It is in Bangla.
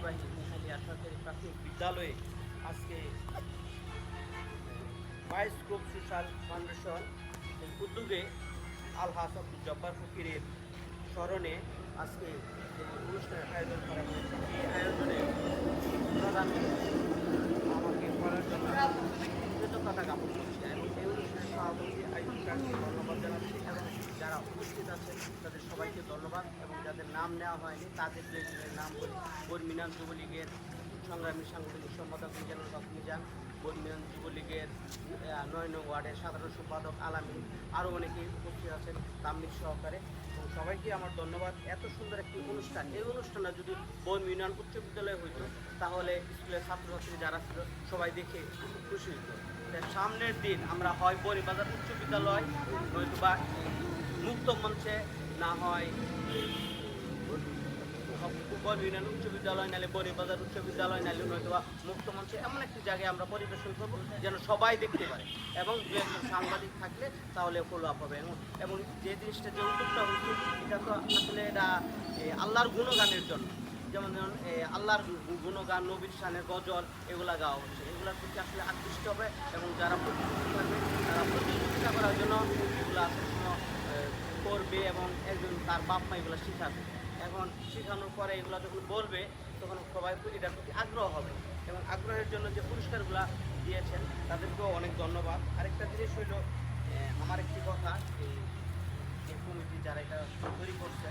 ঐতিহ্যবাহী মুখালিয়া সরকারি প্রাথমিক বিদ্যালয়ে আজকে বায়োস্কোপ সোশ্যাল ফাউন্ডেশন উদ্যোগে আলহাজ আব্দুল জব্বার ফকিরের স্মরণে আজকে অনুষ্ঠানের আয়োজন করা হয়েছে। এই আয়োজনে প্রধান আমাকে করার জন্য কৃতজ্ঞতা জ্ঞাপন করছি এবং এই অনুষ্ঠানের সভাপতি আয়োজনকে ধন্যবাদ জানাচ্ছি এবং যারা উপস্থিত আছেন তাদের সবাইকে ধন্যবাদ এবং যাদের নাম নেওয়া হয়নি তাদের নাম বর্মিনান যুবলীগের সংগ্রামী সাংগঠনিক সম্পাদক মিজানুল হক মিজান, বর্মিনান যুবলীগের ৯ নং ওয়ার্ডের সাধারণ সম্পাদক আলামিন, আরও অনেকেই উপস্থিত আছেন তামিল সহকারে এবং সবাইকে আমার ধন্যবাদ। এত সুন্দর একটি অনুষ্ঠান, এই অনুষ্ঠানটা যদি বর্মিনান উচ্চ বিদ্যালয়ে হইতো তাহলে স্কুলের ছাত্রছাত্রী যারা ছিল সবাই দেখে খুশি হইত। সামনের দিন আমরা হয় বড়িবাজার উচ্চ বিদ্যালয় নয়তোবা মুক্ত মঞ্চে, না হয় ইউনিয়ন উচ্চ বিদ্যালয়, নাহলে বড়িবাজার উচ্চ বিদ্যালয়, নাহলে নয়তোবা মুক্ত মঞ্চে, এমন একটি জায়গায় আমরা পরিবেশন করবো যেন সবাই দেখতে পারে এবং দু একজন সাংবাদিক থাকলে তাহলে ফলো আপ হবে। এবং যে জিনিসটা যে উদ্যোগটা হচ্ছে এটা তো আসলে এটা আল্লাহর গুণগানের জন্য, যেমন আল্লাহর গুণগান, নবীর শানের গজল এগুলা গাওয়া হচ্ছে, এগুলোর প্রতি আসলে আকৃষ্ট হবে এবং যারা প্রতিযোগিতা থাকবে তারা প্রতিযোগিতা করার জন্য এগুলো আসলে করবে এবং একজন তার বাপ মা এগুলো শেখাবে। এখন শেখানোর পরে এগুলো যখন বলবে তখন সবাই এটার প্রতি আগ্রহ হবে এবং আগ্রহের জন্য যে পুরস্কারগুলো দিয়েছেন তাদেরকেও অনেক ধন্যবাদ। আরেকটা জিনিস হইল, আমার একটি কথা, এই কমিটি যারা এটা তৈরি করছে